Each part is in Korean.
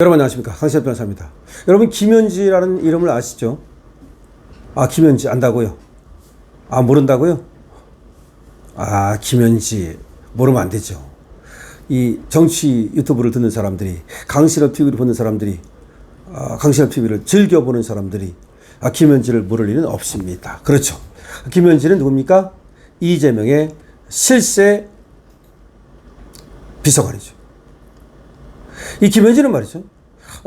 여러분 안녕하십니까, 강시엽 변호사입니다. 여러분 김현지라는 이름을 아시죠? 김현지 안다고요? 모른다고요? 김현지 모르면 안 되죠. 이 정치 유튜브를 듣는 사람들이, 강시엽 TV를 보는 사람들이, 강시엽 TV를 즐겨보는 사람들이 김현지를 모를 리는 없습니다. 그렇죠. 김현지는 누굽니까? 이재명의 실세 비서관이죠. 이 김현지는 말이죠,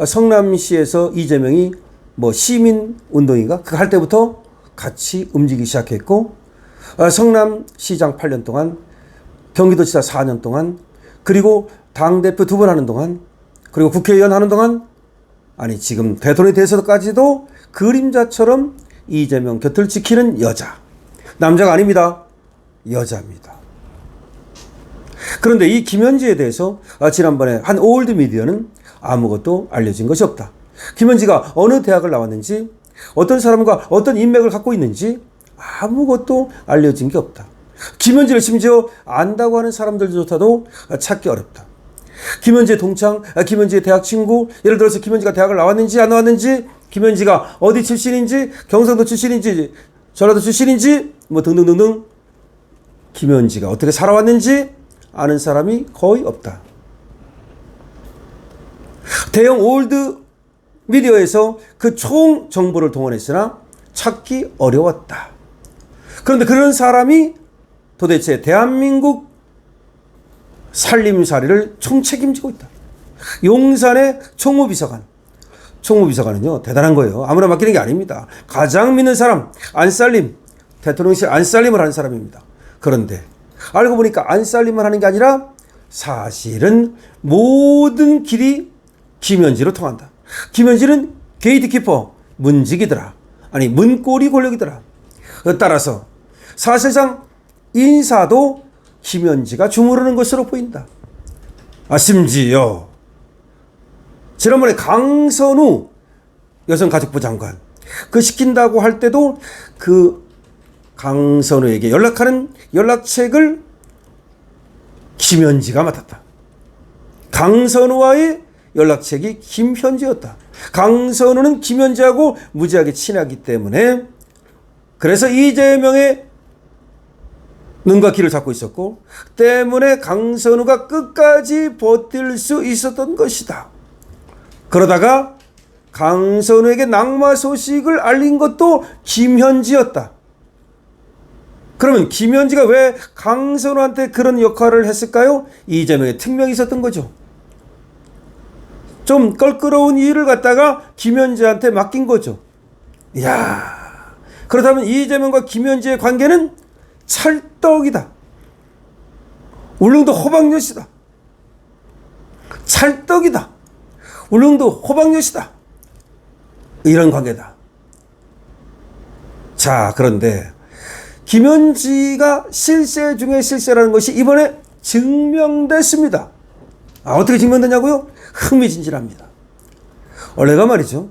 성남시에서 이재명이 시민운동인가? 그거 할 때부터 같이 움직이기 시작했고, 성남시장 8년 동안, 경기도지사 4년 동안, 그리고 당대표 2번 하는 동안, 그리고 국회의원 하는 동안, 지금 대통령이 돼서까지도 그림자처럼 이재명 곁을 지키는 여자. 남자가 아닙니다. 여자입니다. 그런데 이 김현지에 대해서 지난번에 한 올드 미디어는 아무것도 알려진 것이 없다. 김현지가 어느 대학을 나왔는지, 어떤 사람과 어떤 인맥을 갖고 있는지 아무것도 알려진 게 없다. 김현지를 심지어 안다고 하는 사람들조차도 찾기 어렵다. 김현지의 동창, 김현지의 대학 친구, 예를 들어서 김현지가 대학을 나왔는지 안 나왔는지, 김현지가 어디 출신인지, 경상도 출신인지, 전라도 출신인지 등등등등, 김현지가 어떻게 살아왔는지 아는 사람이 거의 없다. 대형 올드 미디어에서 그 총 정보를 동원했으나 찾기 어려웠다. 그런데 그런 사람이 도대체 대한민국 살림살이를 총책임지고 있다. 용산의 총무비서관. 총무비서관은요, 대단한 거예요. 아무나 맡기는 게 아닙니다. 가장 믿는 사람, 안살림, 대통령실 안살림을 하는 사람입니다. 그런데 알고 보니까 안살림을 하는 게 아니라 사실은 모든 길이 김현지로 통한다. 김현지는 게이트키퍼, 문직이더라. 문고리 권력이더라. 따라서 사실상 인사도 김현지가 주무르는 것으로 보인다. 심지어 지난번에 강선우 여성가족부 장관 시킨다고 할 때도 그 강선우에게 연락하는 연락책을 김현지가 맡았다. 강선우와의 연락책이 김현지였다. 강선우는 김현지하고 무지하게 친하기 때문에, 그래서 이재명의 눈과 귀를 잡고 있었고, 때문에 강선우가 끝까지 버틸 수 있었던 것이다. 그러다가 강선우에게 낙마 소식을 알린 것도 김현지였다. 그러면 김현지가 왜 강선우한테 그런 역할을 했을까요? 이재명의 특명이 있었던 거죠. 좀 껄끄러운 일을 갖다가 김현지한테 맡긴 거죠. 그렇다면 이재명과 김현지의 관계는 찰떡이다. 울릉도 호박엿이다. 찰떡이다. 울릉도 호박엿이다. 이런 관계다. 그런데 김현지가 실세 중에 실세라는 것이 이번에 증명됐습니다. 어떻게 증명되냐고요? 흥미진진합니다. 원래가 말이죠,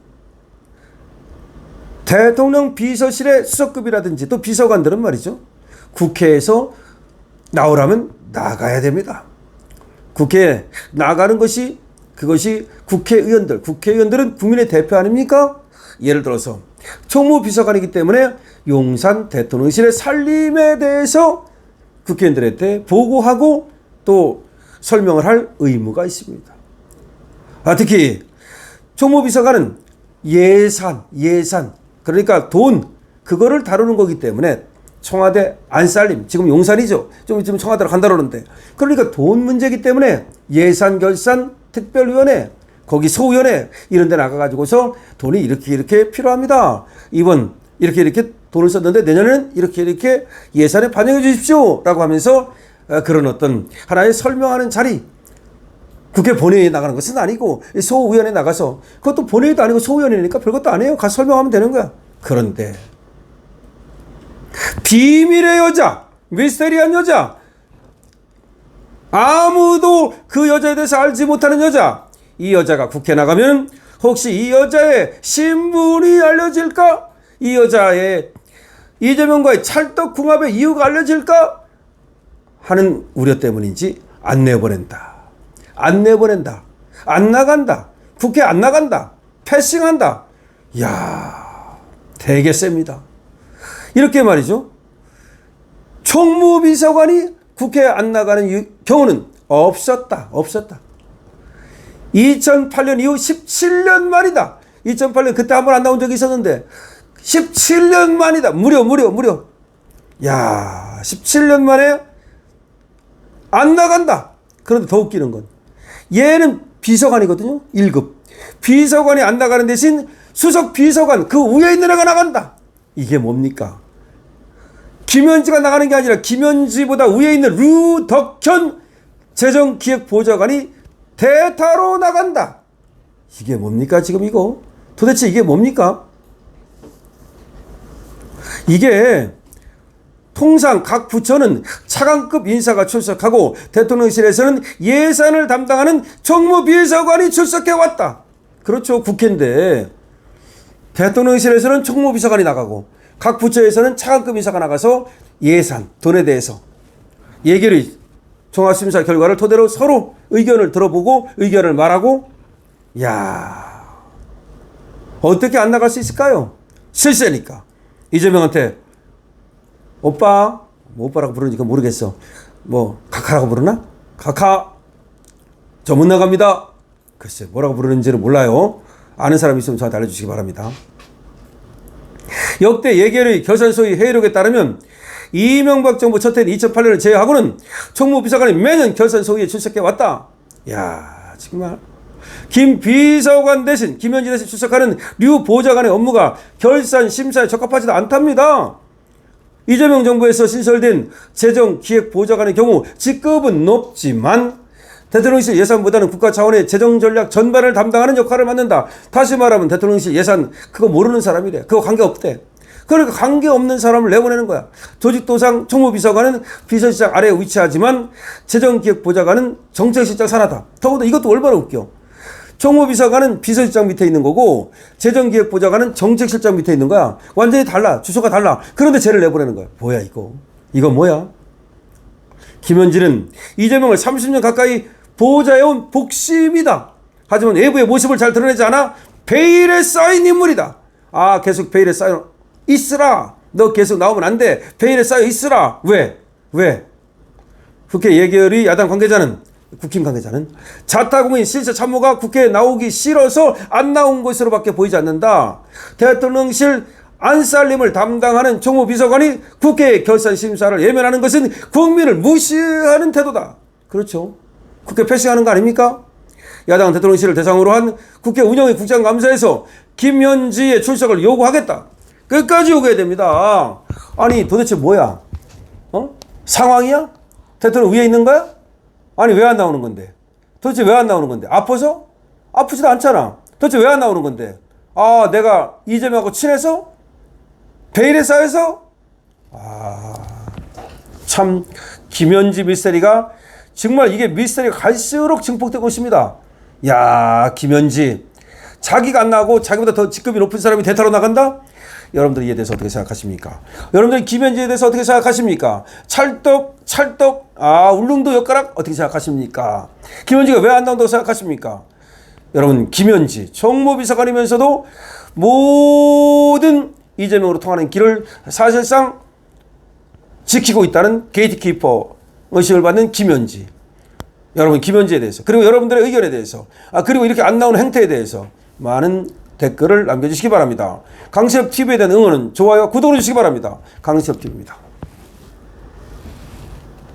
대통령 비서실의 수석급이라든지 또 비서관들은 말이죠, 국회에서 나오라면 나가야 됩니다. 국회에 나가는 것이, 그것이 국회의원들은 국민의 대표 아닙니까? 예를 들어서 총무비서관이기 때문에 용산 대통령실의 살림에 대해서 국회의원들한테 보고하고 또 설명을 할 의무가 있습니다. 특히 총무비서관은 예산, 그러니까 돈, 그거를 다루는 거기 때문에 청와대 안살림, 지금 용산이죠. 좀 있으면 청와대로 간다 그러는데, 그러니까 돈 문제이기 때문에 예산 결산 특별위원회, 거기 소위원회 이런 데 나가가지고서 돈이 이렇게 필요합니다. 이번 이렇게 돈을 썼는데 내년에는 이렇게 예산에 반영해 주십시오 라고 하면서 그런 어떤 하나의 설명하는 자리, 국회 본회의에 나가는 것은 아니고 소위원회에 나가서, 그것도 본회의도 아니고 소위원회니까 별것도 안 해요. 가서 설명하면 되는 거야. 그런데 비밀의 여자, 미스테리한 여자, 아무도 그 여자에 대해서 알지 못하는 여자, 이 여자가 국회 나가면 혹시 이 여자의 신분이 알려질까? 이 여자의 이재명과의 찰떡궁합의 이유가 알려질까? 하는 우려 때문인지 안 내보낸다. 안 나간다. 국회 안 나간다. 패싱한다. 이야, 되게 셉니다. 이렇게 말이죠. 총무비서관이 국회에 안 나가는 경우는 없었다. 2008년 이후 17년 만이다. 2008년 그때 한 번 안 나온 적이 있었는데 17년 만이다. 무려. 야, 17년 만에 안 나간다. 그런데 더 웃기는 건 얘는 비서관이거든요. 1급. 비서관이 안 나가는 대신 수석 비서관 그 위에 있는 애가 나간다. 이게 뭡니까? 김현지가 나가는 게 아니라 김현지보다 위에 있는 류덕현 재정기획보좌관이 대타로 나간다. 이게 뭡니까 지금 이거? 도대체 이게 뭡니까? 이게 통상 각 부처는 차관급 인사가 출석하고 대통령실에서는 예산을 담당하는 총무비서관이 출석해 왔다. 그렇죠. 국회인데 대통령실에서는 총무비서관이 나가고 각 부처에서는 차관급 인사가 나가서 예산, 돈에 대해서 예결위 종합심사 결과를 토대로 서로 의견을 들어보고 의견을 말하고 야, 어떻게 안 나갈 수 있을까요? 실세니까. 이재명한테 오빠, 뭐 오빠라고 부르니까 모르겠어. 뭐 카카라고 부르나? 카카, 저 못 나갑니다. 글쎄 뭐라고 부르는지는 몰라요. 아는 사람 있으면 저한테 알려주시기 바랍니다. 역대 예결위 결산소위 회의록에 따르면 이명박 정부 첫 해인 2008년을 제외하고는 총무비서관이 매년 결산소위에 출석해 왔다. 야, 정말 김 비서관 대신 김현지 대신 출석하는 류 보좌관의 업무가 결산 심사에 적합하지도 않답니다. 이재명 정부에서 신설된 재정기획보좌관의 경우 직급은 높지만 대통령실 예산보다는 국가 차원의 재정전략 전반을 담당하는 역할을 맡는다. 다시 말하면 대통령실 예산 그거 모르는 사람이래. 그거 관계없대. 그러니까 관계없는 사람을 내보내는 거야. 조직도상 총무비서관은 비서실장 아래에 위치하지만 재정기획보좌관은 정책실장 산하다. 더구나 이것도 얼마나 웃겨. 총무비서관은 비서실장 밑에 있는 거고 재정기획보좌관은 정책실장 밑에 있는 거야. 완전히 달라. 주소가 달라. 그런데 쟤를 내보내는 거야. 뭐야 이거. 이건 뭐야. 김현지는 이재명을 30년 가까이 보호자해온 복심이다. 하지만 외부의 모습을 잘 드러내지 않아 베일에 쌓인 인물이다. 아, 계속 베일에 쌓여 있으라. 너 계속 나오면 안 돼. 베일에 쌓여 있으라. 왜? 국회 예결위 야당 관계자는 국힘 관계자는 자타공인 실세 참모가 국회에 나오기 싫어서 안 나온 것으로밖에 보이지 않는다. 대통령실 안살림을 담당하는 총무비서관이 국회 결산심사를 예면하는 것은 국민을 무시하는 태도다. 그렇죠. 국회 패싱하는 거 아닙니까? 야당 대통령실을 대상으로 한 국회 운영위 국장감사에서 김현지의 출석을 요구하겠다. 끝까지 요구해야 됩니다. 아니 도대체 뭐야? 상황이야? 대통령 위에 있는 거야? 아니 왜 안 나오는 건데? 도대체 왜 안 나오는 건데? 아파서? 아프지도 않잖아. 도대체 왜 안 나오는 건데? 아, 내가 이재명하고 친해서? 베일에 쌓여서? 아, 참 김현지 미스터리가 정말 이게 미스터리가 갈수록 증폭되고 있습니다. 야, 김현지 자기가 안 나고 자기보다 더 직급이 높은 사람이 대타로 나간다? 여러분들 이에 대해서 어떻게 생각하십니까? 여러분들 김현지에 대해서 어떻게 생각하십니까? 찰떡, 울릉도 엿가락 어떻게 생각하십니까? 김현지가 왜 안 나온다고 생각하십니까? 여러분, 김현지 총무비서관이면서도 모든 이재명으로 통하는 길을 사실상 지키고 있다는 게이트키퍼 의식을 받는 김현지. 여러분, 김현지에 대해서, 그리고 여러분들의 의견에 대해서, 그리고 이렇게 안 나오는 행태에 대해서 많은 댓글을 남겨주시기 바랍니다. 강시엽TV에 대한 응원은 좋아요, 구독을 해주시기 바랍니다. 강시엽TV입니다.